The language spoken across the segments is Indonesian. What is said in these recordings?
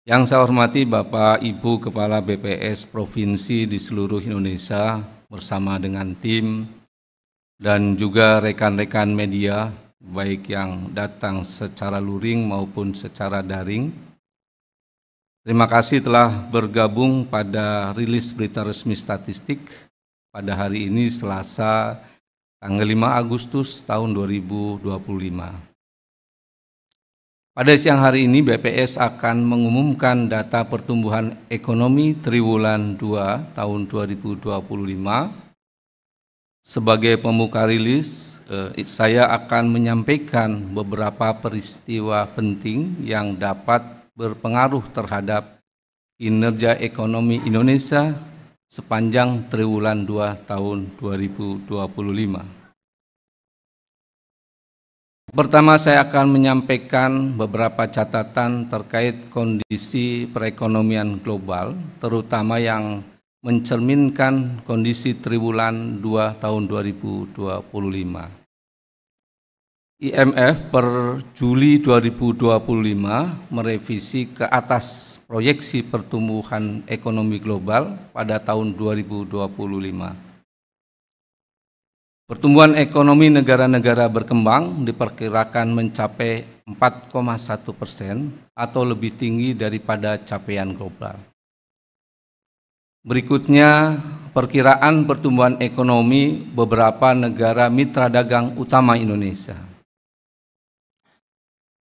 Yang saya hormati Bapak Ibu Kepala BPS Provinsi di seluruh Indonesia bersama dengan tim dan juga rekan-rekan media baik yang datang secara luring maupun secara daring. Terima kasih telah bergabung pada rilis berita resmi statistik pada hari ini Selasa tanggal 5 Agustus tahun 2025. Pada siang hari ini BPS akan mengumumkan data pertumbuhan ekonomi triwulan 2 tahun 2025. Sebagai pembuka rilis, saya akan menyampaikan beberapa peristiwa penting yang dapat berpengaruh terhadap kinerja ekonomi Indonesia sepanjang triwulan 2 tahun 2025. Pertama, saya akan menyampaikan beberapa catatan terkait kondisi perekonomian global, terutama yang mencerminkan kondisi triwulan 2 tahun 2025. IMF per Juli 2025 merevisi ke atas proyeksi pertumbuhan ekonomi global pada tahun 2025. Pertumbuhan ekonomi negara-negara berkembang diperkirakan mencapai 4,1% atau lebih tinggi daripada capaian global. Berikutnya, perkiraan pertumbuhan ekonomi beberapa negara mitra dagang utama Indonesia.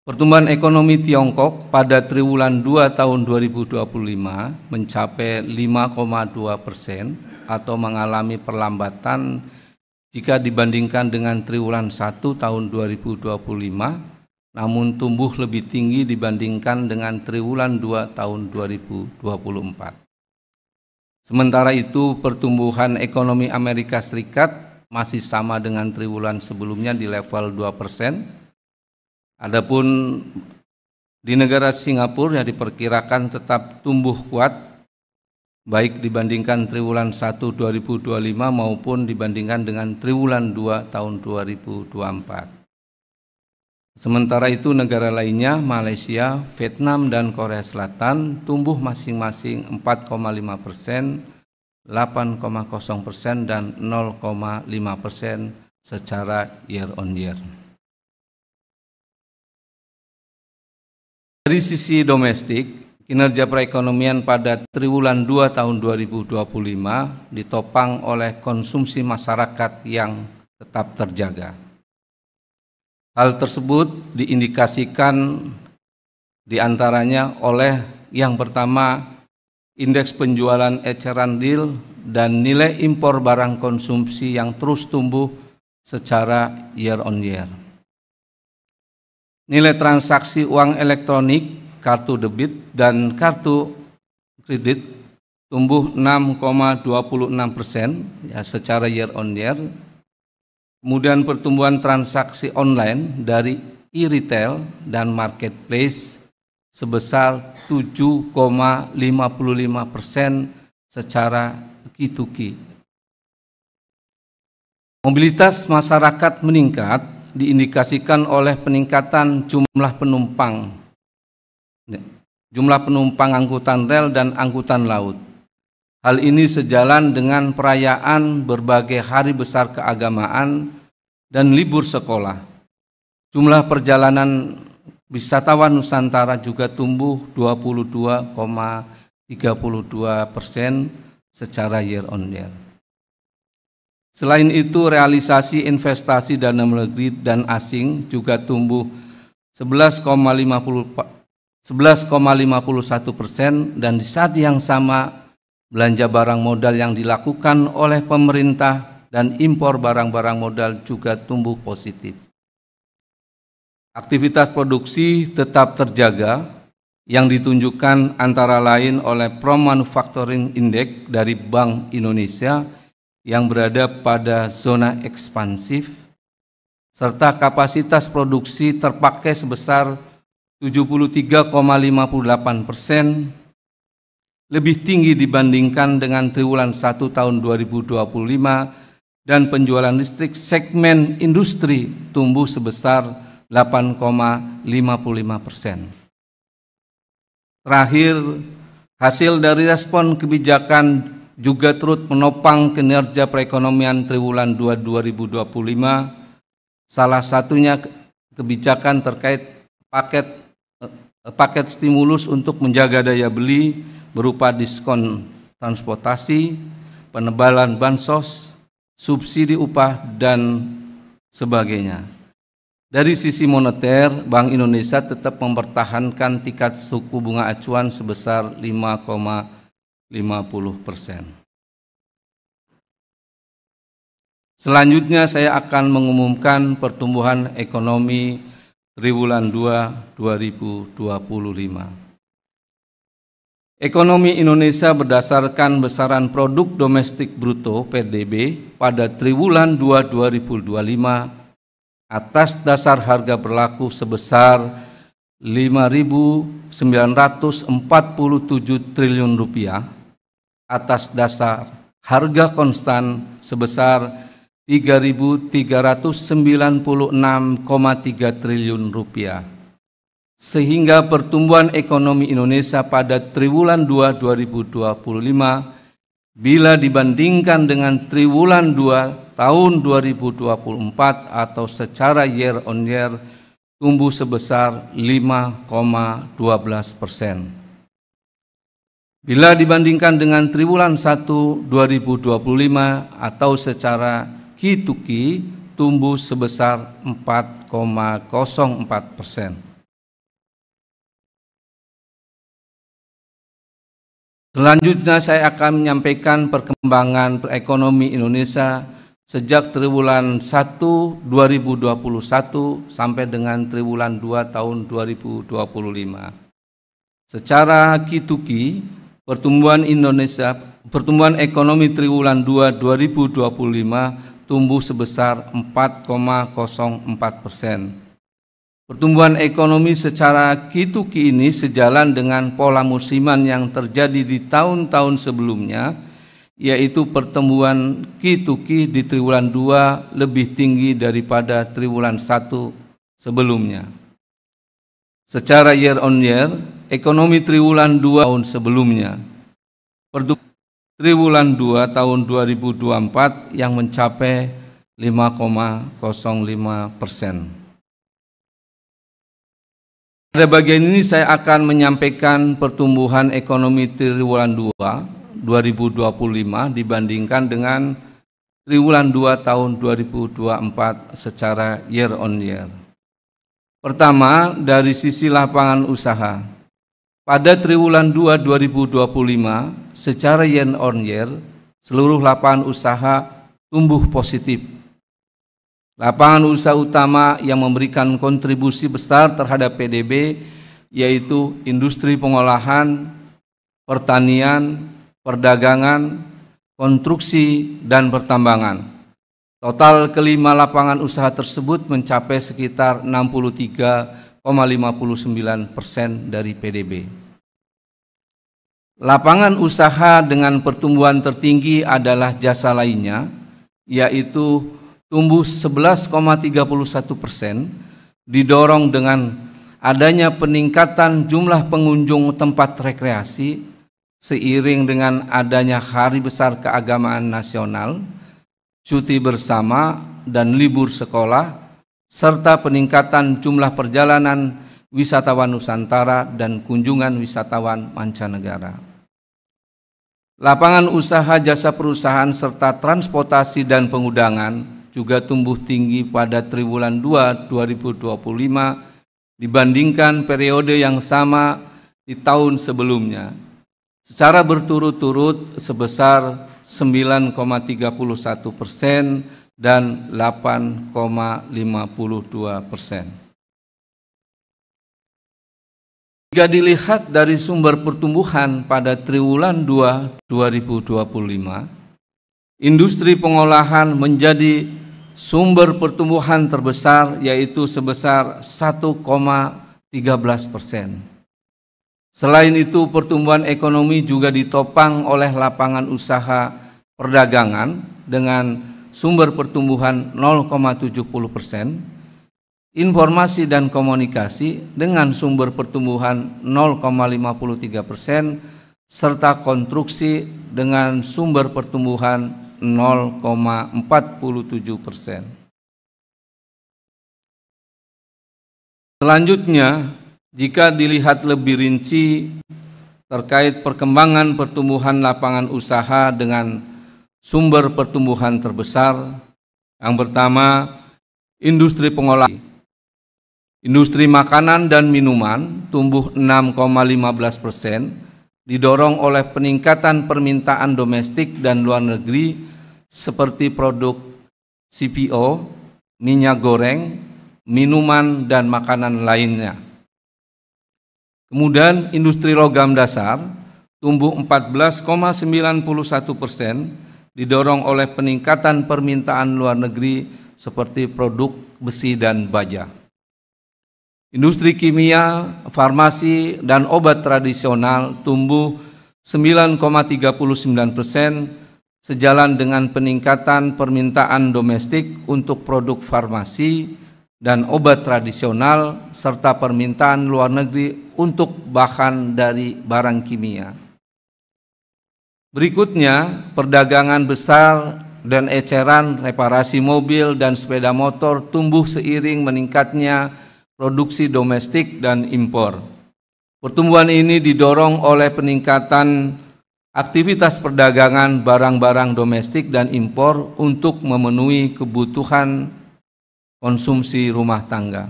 Pertumbuhan ekonomi Tiongkok pada triwulan 2 tahun 2025 mencapai 5,2% atau mengalami perlambatan jika dibandingkan dengan triwulan 1 tahun 2025, namun tumbuh lebih tinggi dibandingkan dengan triwulan 2 tahun 2024. Sementara itu, pertumbuhan ekonomi Amerika Serikat masih sama dengan triwulan sebelumnya di level 2%. Adapun di negara Singapura yang diperkirakan tetap tumbuh kuat baik dibandingkan triwulan 1 2025 maupun dibandingkan dengan triwulan 2 tahun 2024. Sementara itu negara lainnya Malaysia, Vietnam, dan Korea Selatan tumbuh masing-masing 4,5%, 8,0%, dan 0,5% secara year on year. Dari sisi domestik, kinerja perekonomian pada triwulan 2 tahun 2025 ditopang oleh konsumsi masyarakat yang tetap terjaga. Hal tersebut diindikasikan diantaranya oleh yang pertama, indeks penjualan eceran deal dan nilai impor barang konsumsi yang terus tumbuh secara year on year. Nilai transaksi uang elektronik, kartu debit dan kartu kredit tumbuh 6,26% ya, secara year on year. Kemudian pertumbuhan transaksi online dari e-retail dan marketplace sebesar 7,55% secara Q2Q. Mobilitas masyarakat meningkat diindikasikan oleh peningkatan jumlah penumpang angkutan rel dan angkutan laut. Hal ini sejalan dengan perayaan berbagai hari besar keagamaan dan libur sekolah. Jumlah perjalanan wisatawan Nusantara juga tumbuh 22,32% secara year on year. Selain itu, realisasi investasi dalam negeri dan asing juga tumbuh 11,51% dan di saat yang sama belanja barang modal yang dilakukan oleh pemerintah dan impor barang-barang modal juga tumbuh positif. Aktivitas produksi tetap terjaga yang ditunjukkan antara lain oleh Pro Manufacturing Index dari Bank Indonesia yang berada pada zona ekspansif, serta kapasitas produksi terpakai sebesar 73,58%, lebih tinggi dibandingkan dengan triwulan 1 tahun 2025, dan penjualan listrik segmen industri tumbuh sebesar 8,55%. Terakhir, hasil dari respon kebijakan juga turut menopang kinerja perekonomian triwulan 2 2025, salah satunya kebijakan terkait paket stimulus untuk menjaga daya beli berupa diskon transportasi, penebalan bansos, subsidi upah, dan sebagainya. Dari sisi moneter, Bank Indonesia tetap mempertahankan tingkat suku bunga acuan sebesar 5,50%. Selanjutnya saya akan mengumumkan pertumbuhan ekonomi triwulan 2 2025. Ekonomi Indonesia berdasarkan besaran produk domestik bruto (PDB) pada triwulan 2 2025 atas dasar harga berlaku sebesar Rp5.947 triliun, atas dasar harga konstan sebesar Rp3.396,3 triliun, sehingga pertumbuhan ekonomi Indonesia pada triwulan 2 2025 bila dibandingkan dengan triwulan 2 tahun 2024 atau secara year on year tumbuh sebesar 5,12%. Bila dibandingkan dengan triwulan 1 2025 atau secara Q2Q tumbuh sebesar 4,04%. Selanjutnya saya akan menyampaikan perkembangan perekonomian Indonesia sejak triwulan 1 2021 sampai dengan triwulan 2 tahun 2025. Secara Q2Q, pertumbuhan ekonomi triwulan 2 2025 tumbuh sebesar 4,04%. Pertumbuhan ekonomi secara Q2Q ini sejalan dengan pola musiman yang terjadi di tahun-tahun sebelumnya, yaitu pertumbuhan Q2Q di triwulan 2 lebih tinggi daripada triwulan 1 sebelumnya. Secara year on year, ekonomi triwulan 2 tahun sebelumnya, triwulan 2 tahun 2024 yang mencapai 5,05%. Pada bagian ini saya akan menyampaikan pertumbuhan ekonomi triwulan 2 2025 dibandingkan dengan triwulan 2 tahun 2024 secara year on year. Pertama, dari sisi lapangan usaha. Pada triwulan 2 2025 secara year on year seluruh lapangan usaha tumbuh positif. Lapangan usaha utama yang memberikan kontribusi besar terhadap PDB yaitu industri pengolahan, pertanian, perdagangan, konstruksi, dan pertambangan. Total kelima lapangan usaha tersebut mencapai sekitar 63,59% dari PDB. Lapangan usaha dengan pertumbuhan tertinggi adalah jasa lainnya, yaitu tumbuh 11,31%, didorong dengan adanya peningkatan jumlah pengunjung tempat rekreasi seiring dengan adanya Hari Besar Keagamaan Nasional, cuti bersama, dan libur sekolah, serta peningkatan jumlah perjalanan wisatawan Nusantara dan kunjungan wisatawan mancanegara. Lapangan usaha jasa perusahaan serta transportasi dan pengudangan juga tumbuh tinggi pada triwulan 2 2025 dibandingkan periode yang sama di tahun sebelumnya, secara berturut-turut sebesar 9,31% dan 8,52%. Jika dilihat dari sumber pertumbuhan pada triwulan 2 2025, industri pengolahan menjadi sumber pertumbuhan terbesar yaitu sebesar 1,13%. Selain itu, pertumbuhan ekonomi juga ditopang oleh lapangan usaha perdagangan dengan sumber pertumbuhan 0,70%, informasi dan komunikasi dengan sumber pertumbuhan 0,53%, serta konstruksi dengan sumber pertumbuhan 0,47%. Selanjutnya, jika dilihat lebih rinci terkait perkembangan pertumbuhan lapangan usaha dengan sumber pertumbuhan terbesar, yang pertama, industri pengolahan. Industri makanan dan minuman tumbuh 6,15%, didorong oleh peningkatan permintaan domestik dan luar negeri seperti produk CPO, minyak goreng, minuman, dan makanan lainnya. Kemudian industri logam dasar tumbuh 14,91%, didorong oleh peningkatan permintaan luar negeri seperti produk besi dan baja. Industri kimia, farmasi, dan obat tradisional tumbuh 9,39%, sejalan dengan peningkatan permintaan domestik untuk produk farmasi dan obat tradisional, serta permintaan luar negeri untuk bahan dari barang kimia. Berikutnya, perdagangan besar dan eceran, reparasi mobil dan sepeda motor tumbuh seiring meningkatnya produksi domestik dan impor. Pertumbuhan ini didorong oleh peningkatan aktivitas perdagangan barang-barang domestik dan impor untuk memenuhi kebutuhan konsumsi rumah tangga.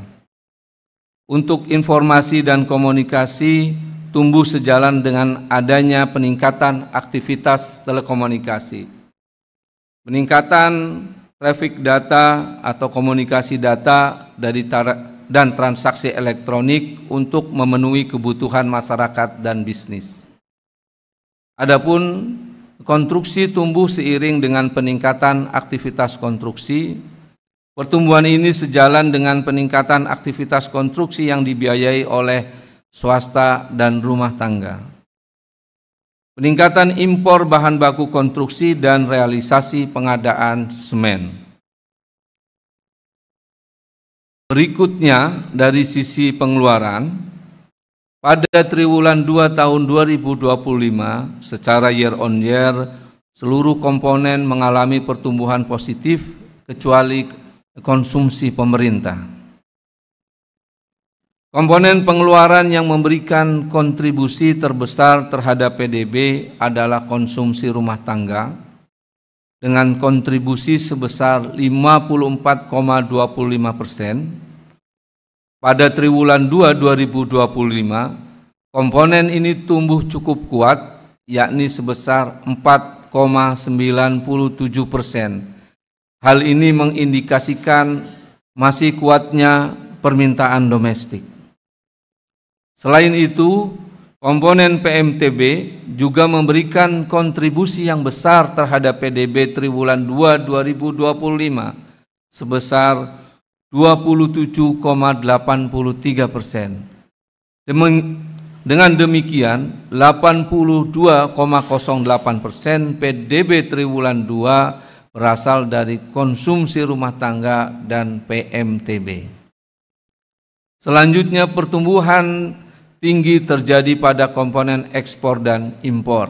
Untuk informasi dan komunikasi tumbuh sejalan dengan adanya peningkatan aktivitas telekomunikasi. Peningkatan traffic data atau komunikasi data dan transaksi elektronik untuk memenuhi kebutuhan masyarakat dan bisnis. Adapun konstruksi tumbuh seiring dengan peningkatan aktivitas konstruksi. Pertumbuhan ini sejalan dengan peningkatan aktivitas konstruksi yang dibiayai oleh swasta dan rumah tangga. Peningkatan impor bahan baku konstruksi dan realisasi pengadaan semen. Berikutnya, dari sisi pengeluaran, pada triwulan 2 tahun 2025 secara year on year, seluruh komponen mengalami pertumbuhan positif kecuali konsumsi pemerintah. Komponen pengeluaran yang memberikan kontribusi terbesar terhadap PDB adalah konsumsi rumah tangga dengan kontribusi sebesar 54,25%. Pada triwulan 2 2025, komponen ini tumbuh cukup kuat, yakni sebesar 4,97%. Hal ini mengindikasikan masih kuatnya permintaan domestik. Selain itu, komponen PMTB juga memberikan kontribusi yang besar terhadap PDB triwulan 2 2025 sebesar 27,83%. Dengan demikian, 82,08% PDB triwulan 2 berasal dari konsumsi rumah tangga dan PMTB. Selanjutnya, pertumbuhan tinggi terjadi pada komponen ekspor dan impor.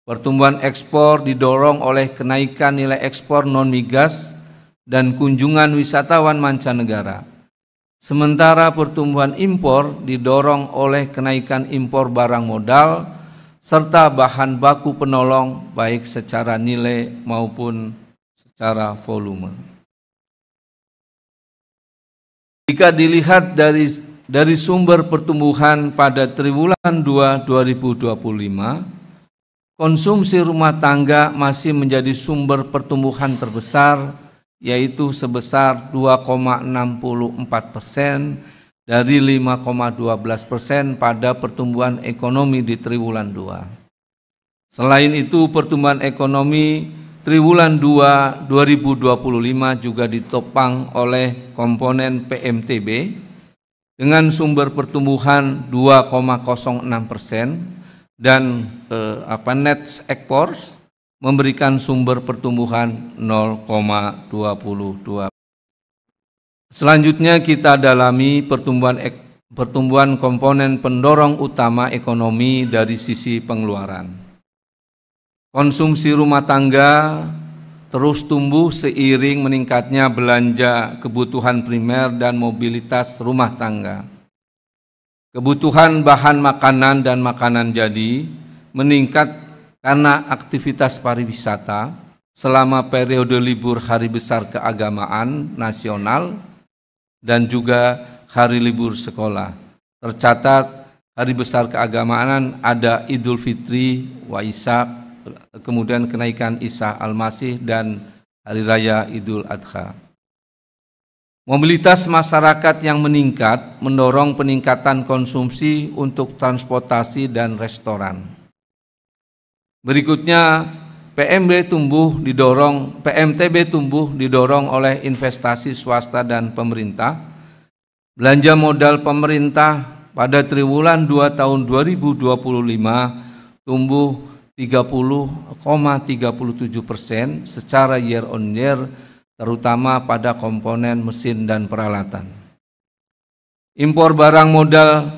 Pertumbuhan ekspor didorong oleh kenaikan nilai ekspor non-migas dan kunjungan wisatawan mancanegara. Sementara pertumbuhan impor didorong oleh kenaikan impor barang modal serta bahan baku penolong baik secara nilai maupun secara volume. Jika dilihat dari sumber pertumbuhan pada triwulan 2 2025, konsumsi rumah tangga masih menjadi sumber pertumbuhan terbesar, yaitu sebesar 2,64% dari 5,12% pada pertumbuhan ekonomi di triwulan 2. Selain itu, pertumbuhan ekonomi triwulan 2 2025 juga ditopang oleh komponen PMTB dengan sumber pertumbuhan 2,06% dan net ekspor memberikan sumber pertumbuhan 0,22%. Selanjutnya kita dalami pertumbuhan komponen pendorong utama ekonomi dari sisi pengeluaran. Konsumsi rumah tangga terus tumbuh seiring meningkatnya belanja kebutuhan primer dan mobilitas rumah tangga. Kebutuhan bahan makanan dan makanan jadi meningkat karena aktivitas pariwisata selama periode libur hari besar keagamaan nasional dan juga hari libur sekolah. Tercatat hari besar keagamaan ada Idul Fitri, Waisak, kemudian kenaikan Isa Al-Masih dan Hari Raya Idul Adha. Mobilitas masyarakat yang meningkat mendorong peningkatan konsumsi untuk transportasi dan restoran. Berikutnya, PMTB tumbuh didorong oleh investasi swasta dan pemerintah. Belanja modal pemerintah pada triwulan 2 tahun 2025 tumbuh 30,37% secara year on year, terutama pada komponen mesin dan peralatan. Impor barang modal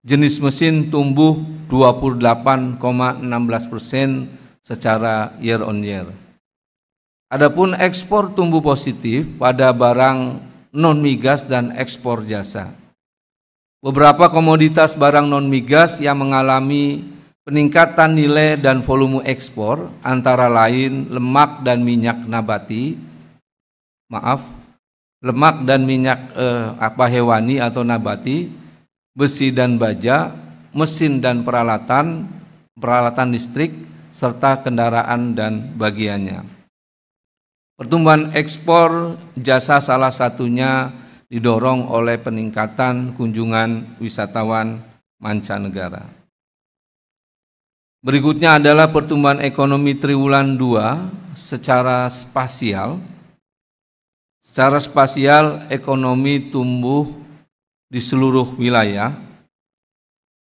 jenis mesin tumbuh 28,16% secara year on year. Adapun ekspor tumbuh positif pada barang non-migas dan ekspor jasa. Beberapa komoditas barang non-migas yang mengalami peningkatan nilai dan volume ekspor antara lain lemak dan minyak hewani atau nabati, besi dan baja, mesin dan peralatan listrik, serta kendaraan dan bagiannya. Pertumbuhan ekspor jasa salah satunya didorong oleh peningkatan kunjungan wisatawan mancanegara. Berikutnya adalah pertumbuhan ekonomi triwulan 2 secara spasial. Secara spasial, ekonomi tumbuh di seluruh wilayah.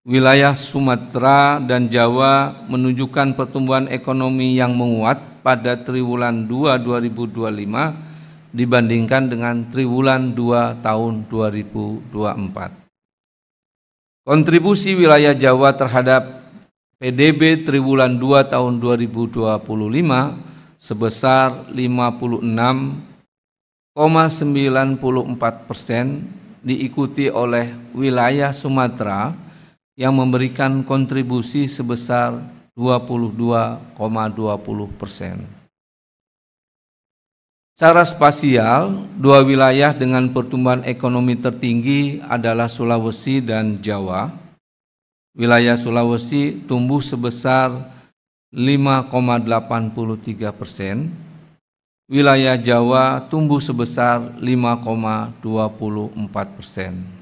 Wilayah Sumatera dan Jawa menunjukkan pertumbuhan ekonomi yang menguat pada triwulan 2 2025 dibandingkan dengan triwulan 2 tahun 2024. Kontribusi wilayah Jawa terhadap PDB triwulan 2 tahun 2025 sebesar 56,94%, diikuti oleh wilayah Sumatera yang memberikan kontribusi sebesar 22,20%. Secara spasial, dua wilayah dengan pertumbuhan ekonomi tertinggi adalah Sulawesi dan Jawa. Wilayah Sulawesi tumbuh sebesar 5,83%, wilayah Jawa tumbuh sebesar 5,24%.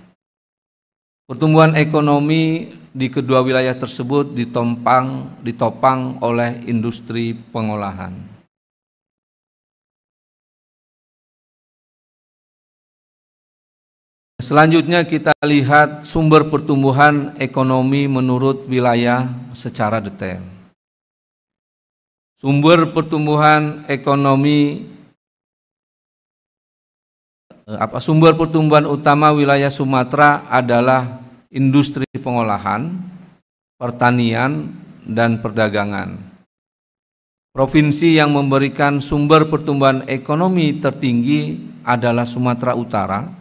Pertumbuhan ekonomi di kedua wilayah tersebut ditopang oleh industri pengolahan. Selanjutnya kita lihat sumber pertumbuhan ekonomi menurut wilayah secara detail. Sumber pertumbuhan utama wilayah Sumatera adalah industri pengolahan, pertanian, dan perdagangan. Provinsi yang memberikan sumber pertumbuhan ekonomi tertinggi adalah Sumatera Utara,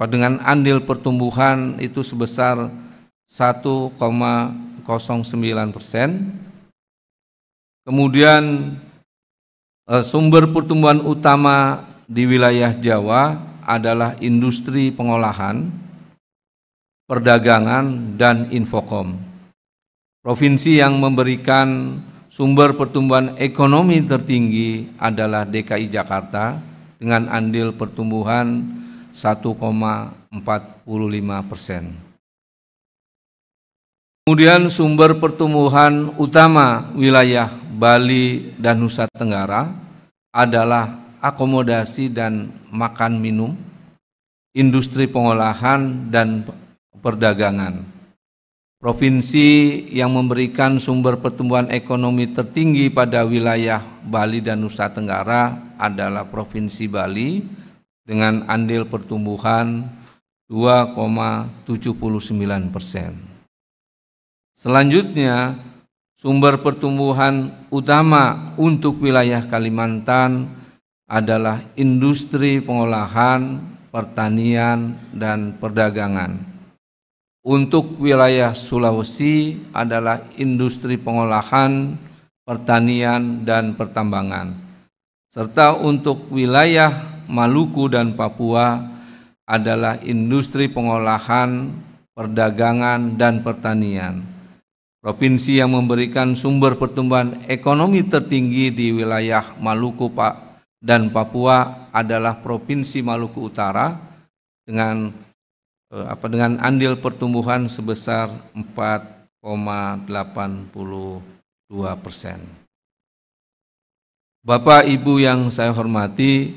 dengan andil pertumbuhan itu sebesar 1,09%. Kemudian sumber pertumbuhan utama di wilayah Jawa adalah industri pengolahan, perdagangan, dan infokom. Provinsi yang memberikan sumber pertumbuhan ekonomi tertinggi adalah DKI Jakarta dengan andil pertumbuhan 1,45%. Kemudian sumber pertumbuhan utama wilayah Bali dan Nusa Tenggara adalah akomodasi dan makan minum, industri pengolahan, dan perdagangan. Provinsi yang memberikan sumber pertumbuhan ekonomi tertinggi pada wilayah Bali dan Nusa Tenggara adalah Provinsi Bali dengan andil pertumbuhan 2,79%. Selanjutnya, sumber pertumbuhan utama untuk wilayah Kalimantan adalah industri pengolahan, pertanian, dan perdagangan. Untuk wilayah Sulawesi adalah industri pengolahan, pertanian, dan pertambangan. Serta untuk wilayah Maluku dan Papua adalah industri pengolahan, perdagangan, dan pertanian. Provinsi yang memberikan sumber pertumbuhan ekonomi tertinggi di wilayah Maluku dan Papua adalah Provinsi Maluku Utara dengan andil pertumbuhan sebesar 4,82%. Bapak Ibu yang saya hormati,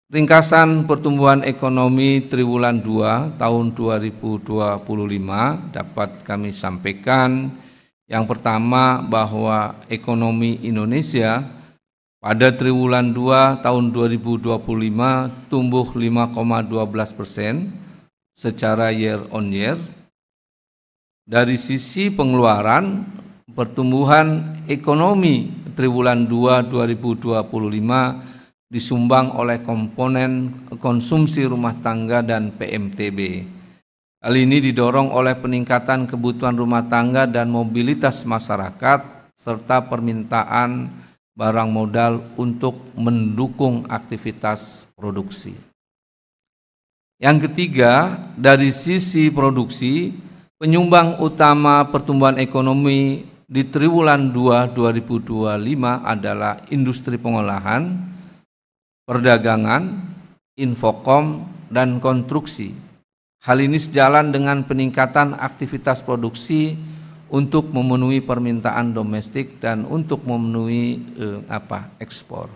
ringkasan pertumbuhan ekonomi triwulan 2 tahun 2025 dapat kami sampaikan. Yang pertama, bahwa ekonomi Indonesia pada triwulan 2 tahun 2025 tumbuh 5,12% secara year on year. Dari sisi pengeluaran, pertumbuhan ekonomi triwulan 2 2025 disumbang oleh komponen konsumsi rumah tangga dan PMTB. Hal ini didorong oleh peningkatan kebutuhan rumah tangga dan mobilitas masyarakat, serta permintaan barang modal untuk mendukung aktivitas produksi. Yang ketiga, dari sisi produksi, penyumbang utama pertumbuhan ekonomi di triwulan 2 2025 adalah industri pengolahan, perdagangan, infokom, dan konstruksi. Hal ini sejalan dengan peningkatan aktivitas produksi untuk memenuhi permintaan domestik dan untuk memenuhi ekspor.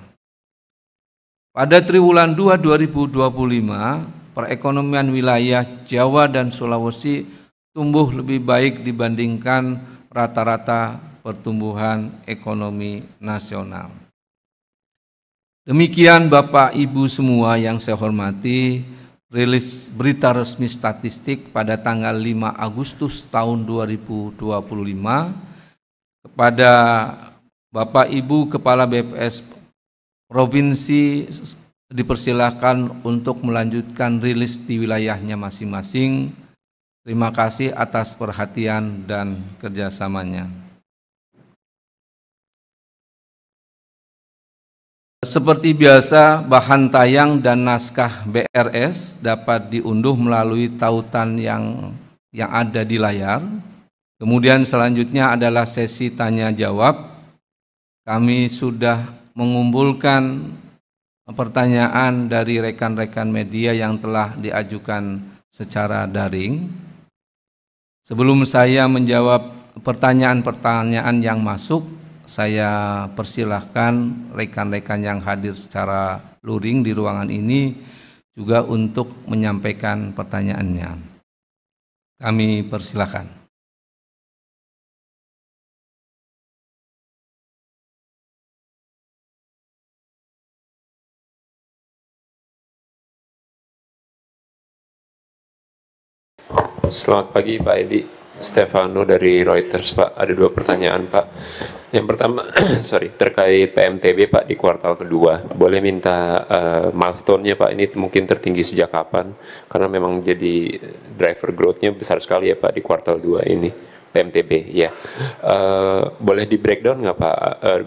Pada triwulan 2 2025, perekonomian wilayah Jawa dan Sulawesi tumbuh lebih baik dibandingkan rata-rata pertumbuhan ekonomi nasional. Demikian Bapak Ibu semua yang saya hormati, rilis berita resmi statistik pada tanggal 5 Agustus tahun 2025 kepada Bapak Ibu Kepala BPS Provinsi dipersilakan untuk melanjutkan rilis di wilayahnya masing-masing. Terima kasih atas perhatian dan kerjasamanya. Seperti biasa, bahan tayang dan naskah BRS dapat diunduh melalui tautan yang ada di layar. Kemudian selanjutnya adalah sesi tanya jawab. Kami sudah mengumpulkan pertanyaan dari rekan-rekan media yang telah diajukan secara daring. Sebelum saya menjawab pertanyaan-pertanyaan yang masuk, saya persilahkan rekan-rekan yang hadir secara luring di ruangan ini juga untuk menyampaikan pertanyaannya. Kami persilahkan. Selamat pagi Pak Edi, Stefano dari Reuters Pak. Ada 2 pertanyaan Pak. Yang pertama, terkait PMTB Pak di kuartal kedua. Boleh minta milestone-nya Pak, ini mungkin tertinggi sejak kapan? Karena memang jadi driver growth-nya besar sekali ya Pak di kuartal 2 ini, PMTB ya. Boleh di breakdown nggak Pak,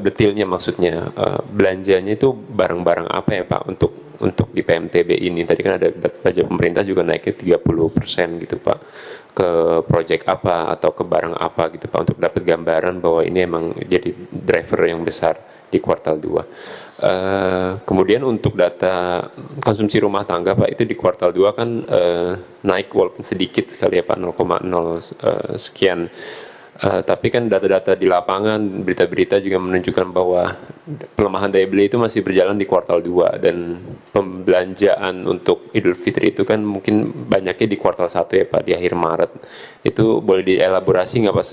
detailnya maksudnya, belanjanya itu barang-barang apa ya Pak untuk di PMTB ini? Tadi kan ada belanja pemerintah juga naiknya 30% gitu Pak. Ke proyek apa atau ke barang apa gitu Pak, untuk dapat gambaran bahwa ini emang jadi driver yang besar di kuartal 2. Kemudian untuk data konsumsi rumah tangga Pak, itu di kuartal 2 kan naik walaupun sedikit sekali ya Pak, 0,0 sekian. Tapi kan data-data di lapangan, berita-berita juga menunjukkan bahwa pelemahan daya beli itu masih berjalan di kuartal 2, dan pembelanjaan untuk Idul Fitri itu kan mungkin banyaknya di kuartal 1 ya Pak, di akhir Maret. Itu boleh dielaborasi nggak Pak,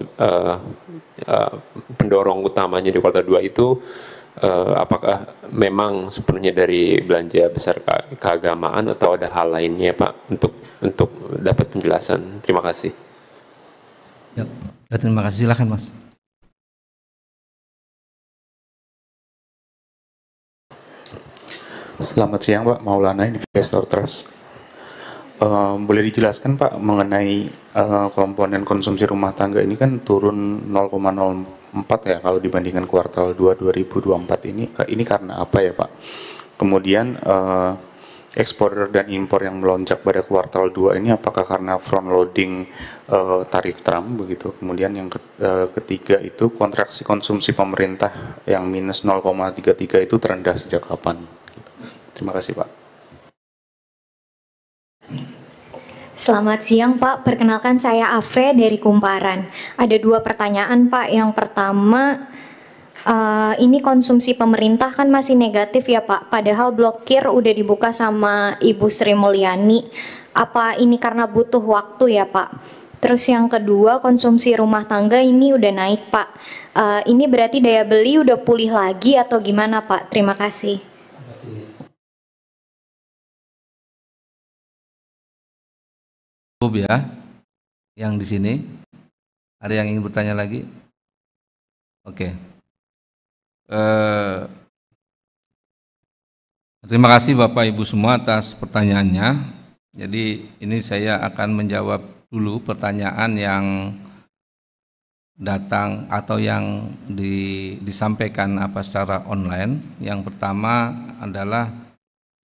pendorong utamanya di kuartal 2 itu apakah memang sepenuhnya dari belanja besar keagamaan atau ada hal lainnya Pak untuk dapat penjelasan? Terima kasih. Ya, terima kasih, silakan Mas. Selamat siang Pak, Maulana, Investor Trust. Boleh dijelaskan Pak mengenai komponen konsumsi rumah tangga ini kan turun 0,04 ya kalau dibandingkan kuartal 2 2024 ini karena apa ya Pak? Kemudian ekspor dan impor yang melonjak pada kuartal 2 ini apakah karena front loading tarif Trump begitu? Kemudian yang ketiga itu kontraksi konsumsi pemerintah yang minus 0,33 itu terendah sejak kapan? Terima kasih Pak. Selamat siang Pak, perkenalkan saya Ave dari Kumparan. Ada 2 pertanyaan Pak. Yang pertama, ini konsumsi pemerintah kan masih negatif ya Pak, padahal blokir udah dibuka sama Ibu Sri Mulyani. Apa ini karena butuh waktu ya Pak? Terus yang kedua, konsumsi rumah tangga ini udah naik Pak. Ini berarti daya beli udah pulih lagi atau gimana Pak? Terima kasih. Cukup ya, yang di sini. Ada yang ingin bertanya lagi? Oke. Terima kasih Bapak Ibu semua atas pertanyaannya. Jadi ini saya akan menjawab dulu pertanyaan yang datang atau yang disampaikan secara online. Yang pertama adalah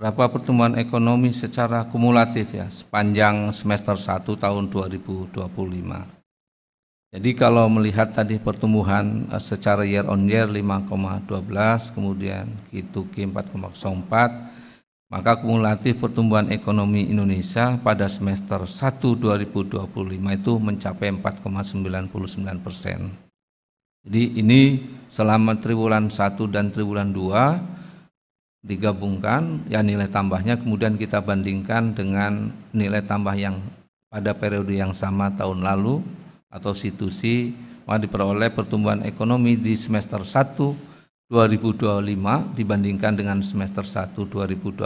berapa pertumbuhan ekonomi secara kumulatif ya sepanjang semester 1 tahun 2025. Jadi kalau melihat tadi pertumbuhan secara year on year 5,12, kemudian Q2Q 4,04, maka kumulatif pertumbuhan ekonomi Indonesia pada semester 1 2025 itu mencapai 4,99%. Jadi ini selama triwulan 1 dan triwulan 2 digabungkan ya nilai tambahnya, kemudian kita bandingkan dengan nilai tambah yang pada periode yang sama tahun lalu atau situasi, maka diperoleh pertumbuhan ekonomi di semester 1 2025 dibandingkan dengan semester 1 2024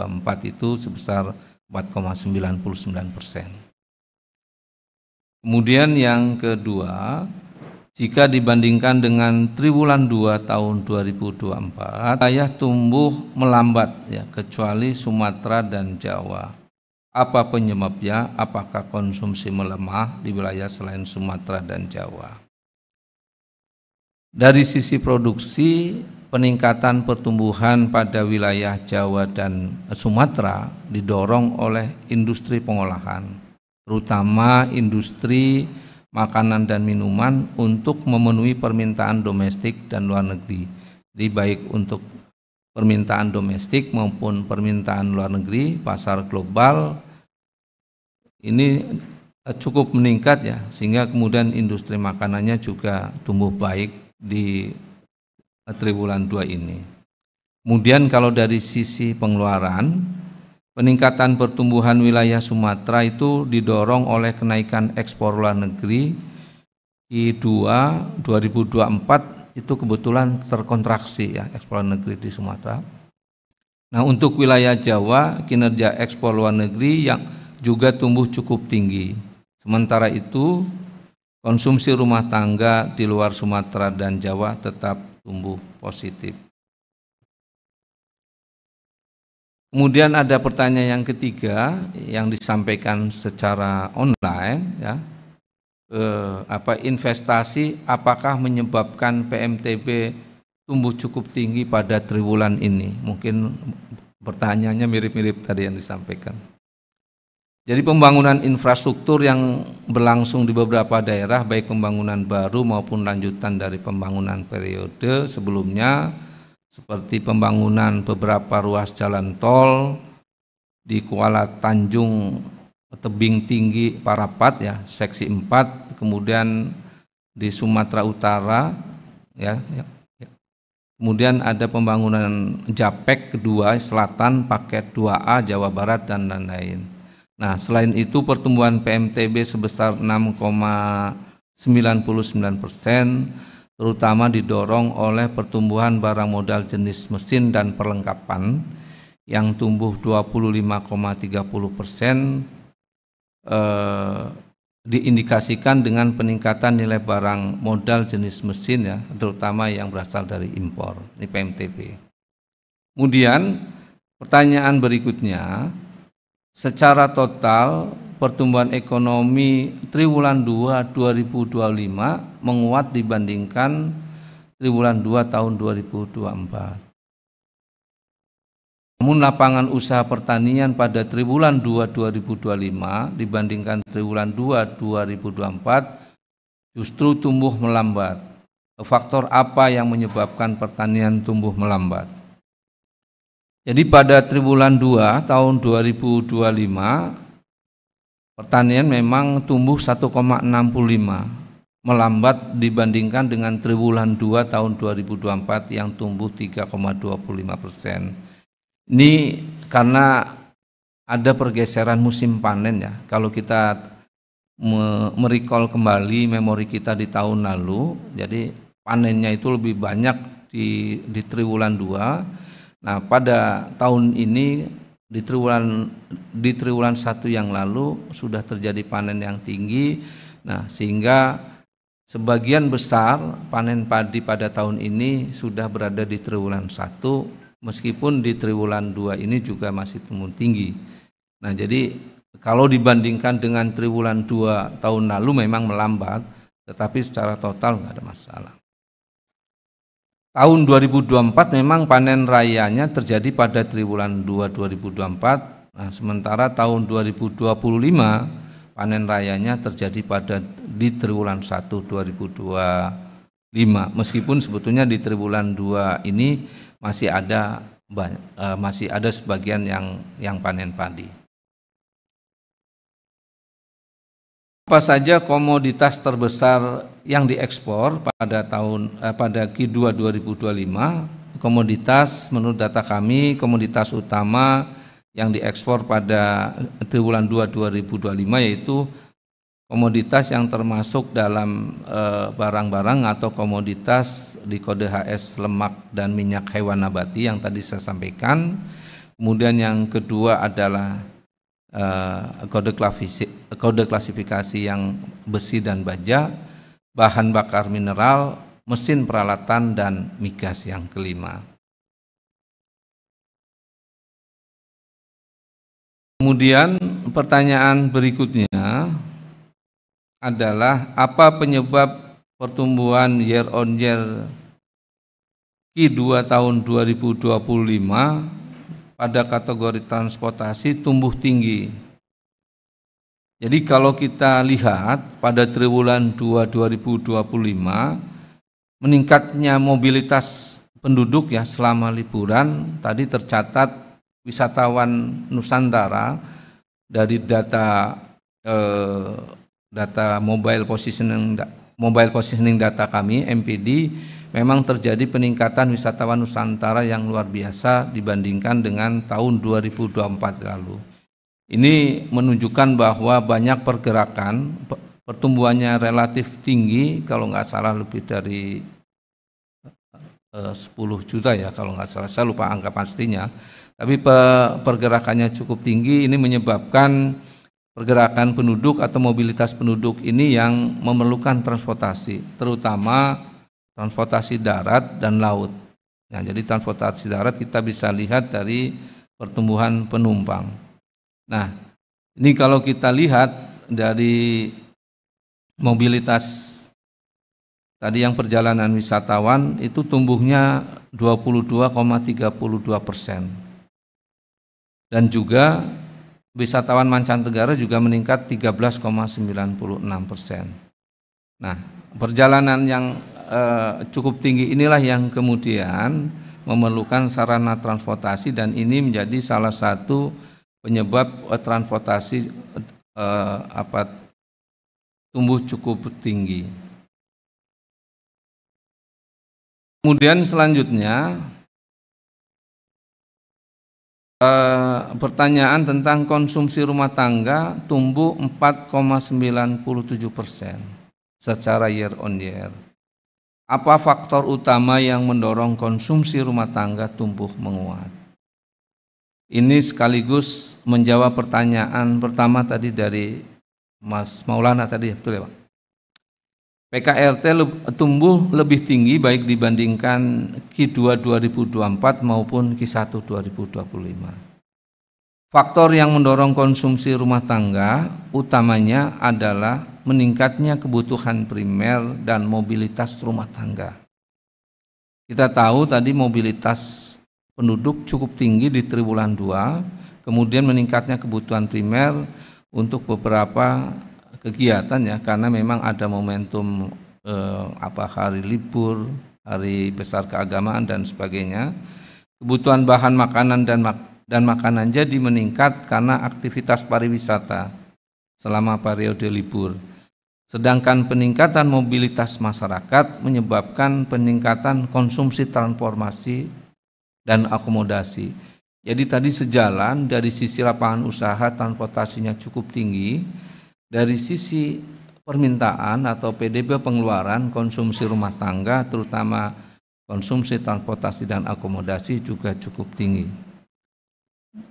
itu sebesar 4,99%. Kemudian yang kedua, jika dibandingkan dengan triwulan 2 tahun 2024, wilayah tumbuh melambat ya, kecuali Sumatera dan Jawa. Apa penyebabnya? Apakah konsumsi melemah di wilayah selain Sumatera dan Jawa? Dari sisi produksi, peningkatan pertumbuhan pada wilayah Jawa dan Sumatera didorong oleh industri pengolahan, terutama industri makanan dan minuman untuk memenuhi permintaan domestik dan luar negeri. Jadi baik untuk permintaan domestik maupun permintaan luar negeri, pasar global ini cukup meningkat ya, sehingga kemudian industri makanannya juga tumbuh baik di triwulan 2 ini. Kemudian kalau dari sisi pengeluaran, peningkatan pertumbuhan wilayah Sumatera itu didorong oleh kenaikan ekspor luar negeri. Q2 2024 itu kebetulan terkontraksi ya ekspor luar negeri di Sumatera. Nah, untuk wilayah Jawa kinerja ekspor luar negeri yang juga tumbuh cukup tinggi. Sementara itu konsumsi rumah tangga di luar Sumatera dan Jawa tetap tumbuh positif. Kemudian ada pertanyaan yang ketiga yang disampaikan secara online ya, investasi apakah menyebabkan PMTB tumbuh cukup tinggi pada triwulan ini? Mungkin pertanyaannya mirip-mirip tadi yang disampaikan. Jadi pembangunan infrastruktur yang berlangsung di beberapa daerah, baik pembangunan baru maupun lanjutan dari pembangunan periode sebelumnya, seperti pembangunan beberapa ruas jalan tol di Kuala Tanjung Tebing Tinggi Parapat ya, seksi 4, kemudian di Sumatera Utara ya. Kemudian ada pembangunan Japek kedua Selatan, paket 2A Jawa Barat dan lain-lain. Nah, selain itu pertumbuhan PMTB sebesar 6,99%, terutama didorong oleh pertumbuhan barang modal jenis mesin dan perlengkapan yang tumbuh 25,30%, diindikasikan dengan peningkatan nilai barang modal jenis mesin ya, terutama yang berasal dari impor, ini PMTB. Kemudian pertanyaan berikutnya, secara total pertumbuhan ekonomi triwulan 2 2025 menguat dibandingkan triwulan 2 tahun 2024. Namun lapangan usaha pertanian pada triwulan 2 2025 dibandingkan triwulan 2 2024 justru tumbuh melambat. Faktor apa yang menyebabkan pertanian tumbuh melambat? Jadi pada triwulan 2 tahun 2025 pertanian memang tumbuh 1,65, melambat dibandingkan dengan triwulan 2 tahun 2024 yang tumbuh 3,25%. Ini karena ada pergeseran musim panen ya. Kalau kita merecall kembali memori kita di tahun lalu, jadi panennya itu lebih banyak di triwulan 2. Nah, pada tahun ini di triwulan 1 yang lalu sudah terjadi panen yang tinggi. Nah, sehingga sebagian besar panen padi pada tahun ini sudah berada di triwulan 1. Meskipun di triwulan 2 ini juga masih tumbuh tinggi. Nah, jadi kalau dibandingkan dengan triwulan 2 tahun lalu memang melambat, tetapi secara total nggak ada masalah. Tahun 2024 memang panen rayanya terjadi pada triwulan 2 2024. Nah, sementara tahun 2025 panen rayanya terjadi di triwulan 1 2025. Meskipun sebetulnya di triwulan 2 ini masih ada sebagian yang panen padi. Apa saja komoditas terbesar yang diekspor pada Q2 2025? Komoditas menurut data kami, komoditas utama yang diekspor pada triwulan 2 2025 yaitu komoditas yang termasuk dalam barang-barang atau komoditas di kode HS lemak dan minyak hewan nabati yang tadi saya sampaikan. Kemudian yang kedua adalah kode klasifikasi yang besi dan baja, bahan bakar mineral, mesin peralatan, dan migas yang kelima. Kemudian pertanyaan berikutnya adalah apa penyebab pertumbuhan year on year Q2 tahun 2025 pada kategori transportasi tumbuh tinggi. Jadi kalau kita lihat pada triwulan 2 2025 meningkatnya mobilitas penduduk ya selama liburan, tadi tercatat wisatawan Nusantara dari data mobile positioning data kami MPD memang terjadi peningkatan wisatawan Nusantara yang luar biasa dibandingkan dengan tahun 2024 lalu. Ini menunjukkan bahwa banyak pergerakan, pertumbuhannya relatif tinggi, kalau nggak salah lebih dari 10 juta ya kalau nggak salah, saya lupa angka pastinya. Tapi pergerakannya cukup tinggi, ini menyebabkan pergerakan penduduk atau mobilitas penduduk ini yang memerlukan transportasi, terutama transportasi darat dan laut. Nah, jadi transportasi darat kita bisa lihat dari pertumbuhan penumpang. Nah, ini kalau kita lihat dari mobilitas tadi yang perjalanan wisatawan itu tumbuhnya 22,32%. Dan juga wisatawan mancanegara juga meningkat 13,96%. Nah, perjalanan yang cukup tinggi inilah yang kemudian memerlukan sarana transportasi dan ini menjadi salah satu penyebab transportasi tumbuh cukup tinggi. Kemudian selanjutnya pertanyaan tentang konsumsi rumah tangga tumbuh 4,97% secara year on year. Apa faktor utama yang mendorong konsumsi rumah tangga tumbuh menguat? Ini sekaligus menjawab pertanyaan pertama tadi dari Mas Maulana tadi, betul ya Pak? PKRT tumbuh lebih tinggi baik dibandingkan Q2 2024 maupun Q1 2025. Faktor yang mendorong konsumsi rumah tangga utamanya adalah meningkatnya kebutuhan primer dan mobilitas rumah tangga. Kita tahu tadi mobilitas penduduk cukup tinggi di triwulan 2, kemudian meningkatnya kebutuhan primer untuk beberapa kegiatan ya, karena memang ada momentum hari libur, hari besar keagamaan dan sebagainya. Kebutuhan bahan makanan dan makanan jadi meningkat karena aktivitas pariwisata selama periode libur. Sedangkan peningkatan mobilitas masyarakat menyebabkan peningkatan konsumsi transformasi dan akomodasi. Jadi tadi sejalan dari sisi lapangan usaha transportasinya cukup tinggi, dari sisi permintaan atau PDB pengeluaran konsumsi rumah tangga terutama konsumsi transportasi dan akomodasi juga cukup tinggi.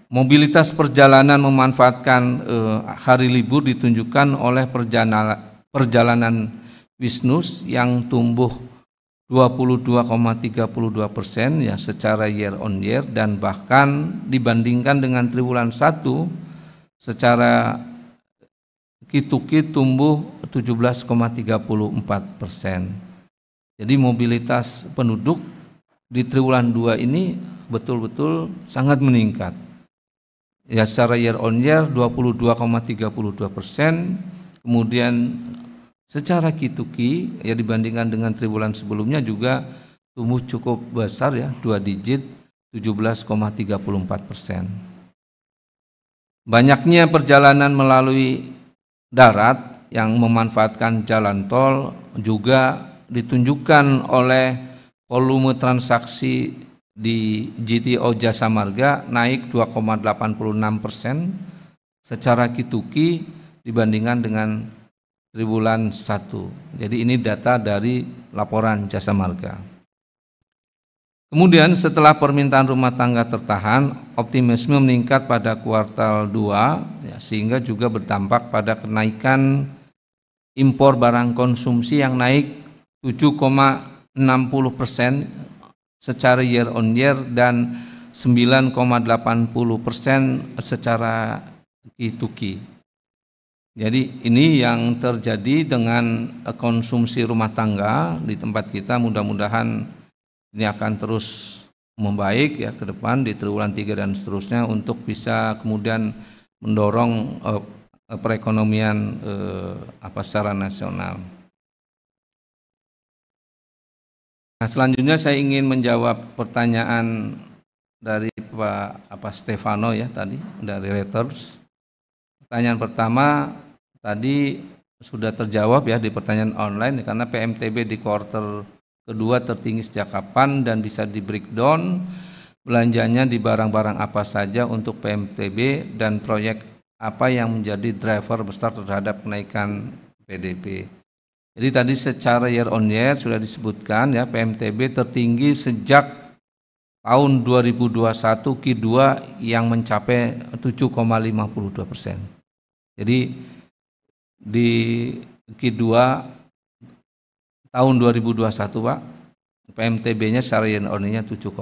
Mobilitas perjalanan memanfaatkan hari libur ditunjukkan oleh perjalanan bisnis yang tumbuh 22,32% ya secara year on year, dan bahkan dibandingkan dengan triwulan 1 secara Q2Q tumbuh 17,34%. Jadi mobilitas penduduk di triwulan 2 ini betul-betul sangat meningkat. Ya secara year on year 22,32%, kemudian secara Q2Q ya dibandingkan dengan triwulan sebelumnya juga tumbuh cukup besar ya, 2 digit 17,34%. Banyaknya perjalanan melalui darat yang memanfaatkan jalan tol juga ditunjukkan oleh volume transaksi di GTO Jasa Marga naik 2,86% secara Q2Q dibandingkan dengan triwulan 1. Jadi ini data dari laporan Jasa Marga. Kemudian setelah permintaan rumah tangga tertahan, optimisme meningkat pada kuartal 2 ya, sehingga juga berdampak pada kenaikan impor barang konsumsi yang naik 7,60% secara year on year dan 9,80% secara Q2Q. Jadi ini yang terjadi dengan konsumsi rumah tangga di tempat kita. Mudah-mudahan ini akan terus membaik ya ke depan di triwulan 3 dan seterusnya untuk bisa kemudian mendorong perekonomian secara nasional. Nah, selanjutnya saya ingin menjawab pertanyaan dari Pak Stefano ya tadi dari Reuters. Pertanyaan pertama tadi sudah terjawab ya di pertanyaan online karena PMTB di kuartal kedua tertinggi sejak kapan dan bisa di breakdown belanjanya di barang-barang apa saja untuk PMTB dan proyek apa yang menjadi driver besar terhadap kenaikan PDB. Jadi tadi secara year on year sudah disebutkan ya, PMTB tertinggi sejak tahun 2021 Q2 yang mencapai 7,52%. Jadi di Q2 tahun 2021 Pak, PMTB-nya secara year on year 7,52.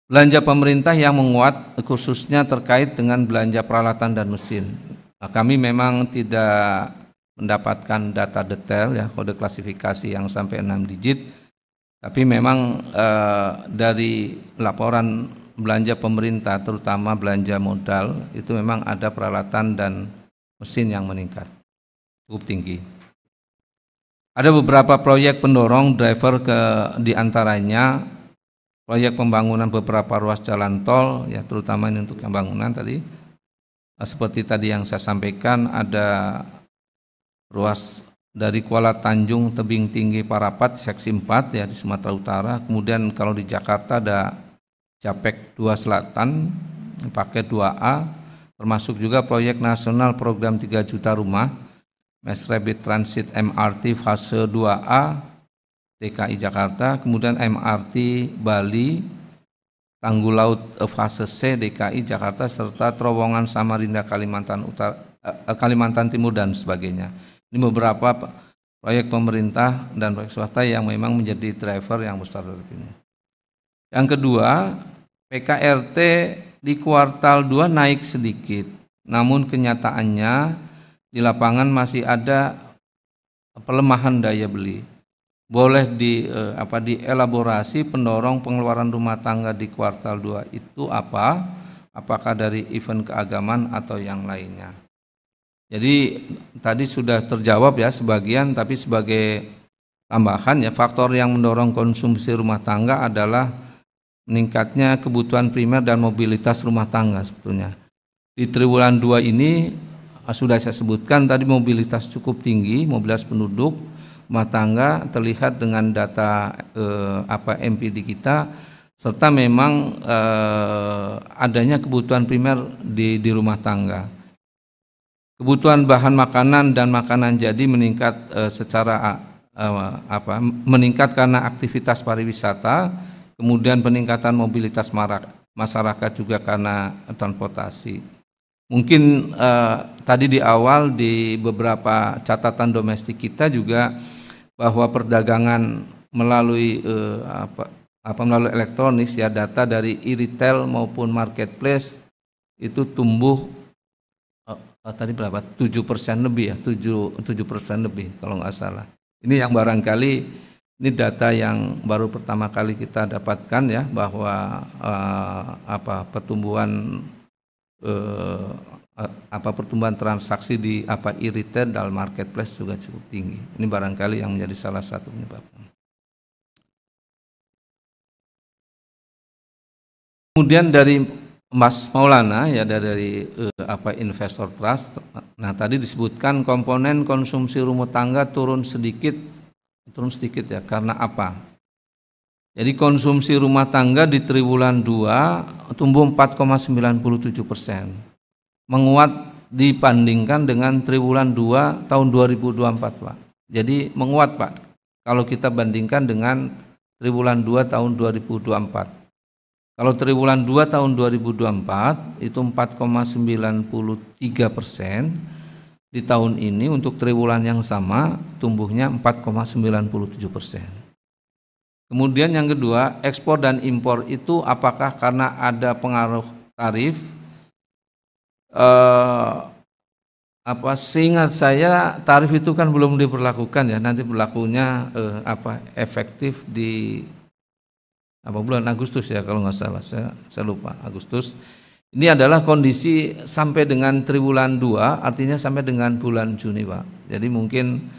Belanja pemerintah yang menguat khususnya terkait dengan belanja peralatan dan mesin. Nah, kami memang tidak mendapatkan data detail ya, kode klasifikasi yang sampai 6 digit, tapi memang dari laporan belanja pemerintah terutama belanja modal itu memang ada peralatan dan mesin yang meningkat cukup tinggi. Ada beberapa proyek pendorong driver diantaranya proyek pembangunan beberapa ruas jalan tol ya, terutama ini untuk yang bangunan tadi seperti tadi yang saya sampaikan, ada ruas dari Kuala Tanjung Tebing Tinggi Parapat seksi 4 ya di Sumatera Utara. Kemudian kalau di Jakarta ada Japek 2 Selatan paket 2A, termasuk juga proyek nasional program 3 juta rumah Mass Rapid Transit MRT fase 2A DKI Jakarta, kemudian MRT Bali, Tanggul Laut fase C DKI Jakarta, serta terowongan Samarinda Kalimantan Timur dan sebagainya. Ini beberapa proyek pemerintah dan proyek swasta yang memang menjadi driver yang besar dari ini. Yang kedua, PKRT di kuartal 2 naik sedikit, namun kenyataannya di lapangan masih ada pelemahan daya beli. Boleh dielaborasi pendorong pengeluaran rumah tangga di kuartal 2 itu apa? Apakah dari event keagamaan atau yang lainnya? Jadi tadi sudah terjawab ya sebagian, tapi sebagai tambahan ya, faktor yang mendorong konsumsi rumah tangga adalah meningkatnya kebutuhan primer dan mobilitas rumah tangga sebetulnya. Di triwulan 2 ini sudah saya sebutkan tadi, mobilitas cukup tinggi, mobilitas penduduk rumah tangga terlihat dengan data MPD kita, serta memang adanya kebutuhan primer di rumah tangga. Kebutuhan bahan makanan dan makanan jadi meningkat meningkat karena aktivitas pariwisata, kemudian peningkatan mobilitas masyarakat juga karena transportasi. Mungkin tadi di awal di beberapa catatan domestik kita juga bahwa perdagangan melalui melalui elektronik ya, data dari e-retail maupun marketplace itu tumbuh tadi berapa? 7% lebih ya, 7% lebih kalau nggak salah. Ini yang barangkali ini data yang baru pertama kali kita dapatkan ya, bahwa pertumbuhan pertumbuhan transaksi di e-retail dan marketplace juga cukup tinggi. Ini barangkali yang menjadi salah satu penyebabnya. Kemudian dari Mas Maulana ya, dari Investor Trust. Nah, tadi disebutkan komponen konsumsi rumah tangga turun sedikit ya, karena apa? Jadi konsumsi rumah tangga di triwulan 2 tumbuh 4,97%. Menguat dibandingkan dengan triwulan 2 tahun 2024, Pak. Jadi menguat, Pak, kalau kita bandingkan dengan triwulan 2 tahun 2024. Kalau triwulan 2 tahun 2024 itu 4,93%, di tahun ini untuk triwulan yang sama tumbuhnya 4,97%. Kemudian yang kedua, ekspor dan impor itu apakah karena ada pengaruh tarif? Seingat saya tarif itu kan belum diberlakukan ya, nanti berlakunya efektif di bulan Agustus ya kalau nggak salah, saya lupa, Agustus. Ini adalah kondisi sampai dengan triwulan 2, artinya sampai dengan bulan Juni, Pak. Jadi mungkin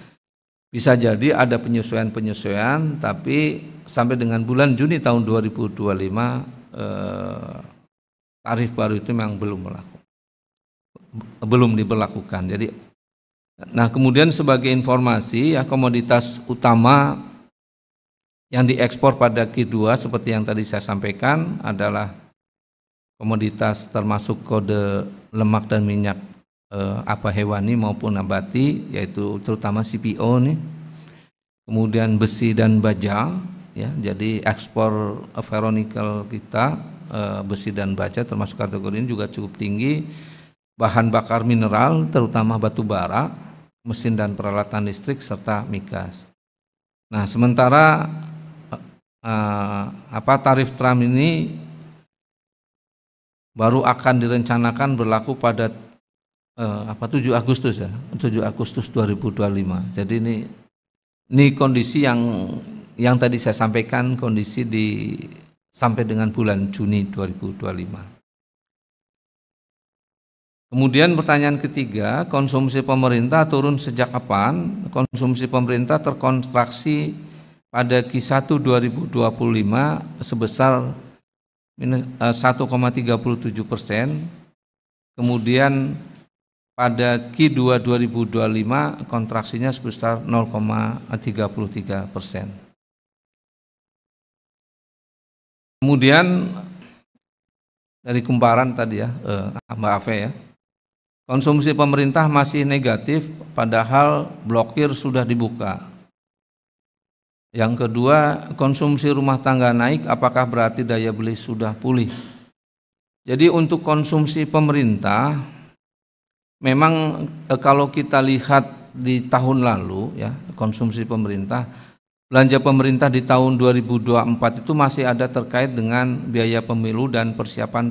bisa jadi ada penyesuaian, tapi sampai dengan bulan Juni tahun 2025 tarif baru itu memang belum diberlakukan. Jadi, nah kemudian sebagai informasi ya, komoditas utama yang diekspor pada Q2 seperti yang tadi saya sampaikan adalah komoditas termasuk kode lemak dan minyak hewani maupun nabati, yaitu terutama CPO nih. Kemudian besi dan baja ya. Jadi ekspor ferronikel kita besi dan baja termasuk kategori ini juga cukup tinggi. Bahan bakar mineral terutama batu bara, mesin dan peralatan listrik serta migas. Nah, sementara tarif Trump ini baru akan direncanakan berlaku pada 7 Agustus ya, 7 Agustus 2025. Jadi ini kondisi yang tadi saya sampaikan, kondisi sampai dengan bulan Juni 2025. Kemudian pertanyaan ketiga, konsumsi pemerintah turun sejak kapan? Konsumsi pemerintah terkontraksi pada Q1 2025 sebesar 1,37%. Kemudian pada Q2 2025 kontraksinya sebesar 0,33%. Kemudian dari kumparan tadi ya, Mbak Ave ya. konsumsi pemerintah masih negatif padahal blokir sudah dibuka. Yang kedua, konsumsi rumah tangga naik, apakah berarti daya beli sudah pulih? Jadi untuk konsumsi pemerintah, memang kalau kita lihat di tahun lalu ya, konsumsi pemerintah, belanja pemerintah di tahun 2024 itu masih ada terkait dengan biaya pemilu dan persiapan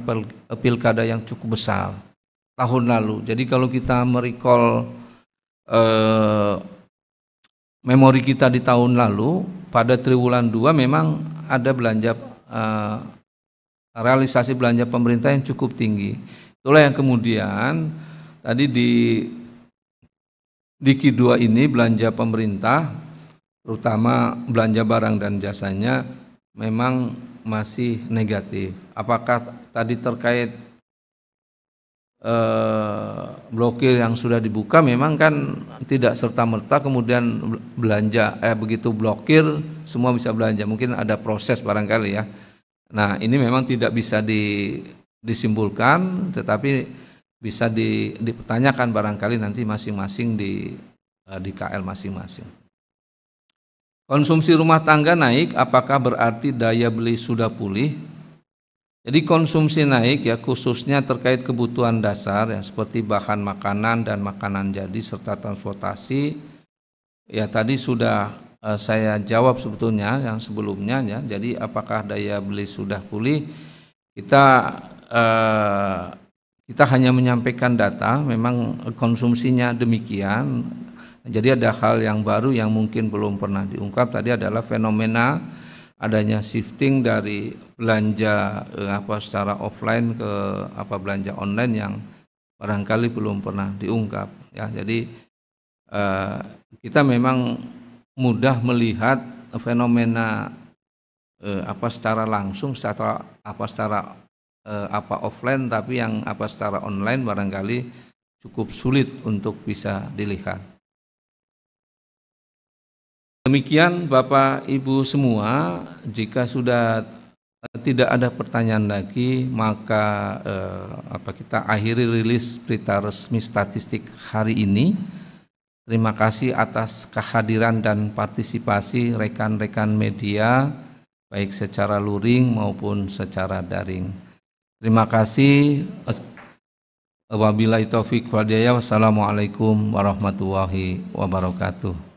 pilkada yang cukup besar tahun lalu. Jadi kalau kita merecall memori kita di tahun lalu, pada triwulan 2 memang ada belanja realisasi belanja pemerintah yang cukup tinggi. Itulah yang kemudian tadi di Q2 ini belanja pemerintah, terutama belanja barang dan jasanya, memang masih negatif. Apakah tadi terkait blokir yang sudah dibuka, memang kan tidak serta-merta kemudian belanja begitu blokir semua bisa belanja, mungkin ada proses barangkali ya. Nah ini memang tidak bisa disimpulkan, tetapi bisa dipertanyakan barangkali nanti masing-masing di KL masing-masing. Konsumsi rumah tangga naik, apakah berarti daya beli sudah pulih? Jadi konsumsi naik ya khususnya terkait kebutuhan dasar ya seperti bahan makanan dan makanan jadi serta transportasi. Ya tadi sudah saya jawab sebetulnya yang sebelumnya ya. Jadi apakah daya beli sudah pulih? Kita hanya menyampaikan data, memang konsumsinya demikian. Jadi ada hal yang baru yang mungkin belum pernah diungkap tadi adalah fenomena adanya shifting dari belanja secara offline ke belanja online yang barangkali belum pernah diungkap ya. Jadi kita memang mudah melihat fenomena secara langsung, secara offline, tapi yang secara online barangkali cukup sulit untuk bisa dilihat. Demikian Bapak Ibu semua, jika sudah tidak ada pertanyaan lagi, maka kita akhiri rilis berita resmi statistik hari ini. Terima kasih atas kehadiran dan partisipasi rekan-rekan media, baik secara luring maupun secara daring. Terima kasih. Wabillahi taufiq wal hidayah. Wassalamualaikum warahmatullahi wabarakatuh.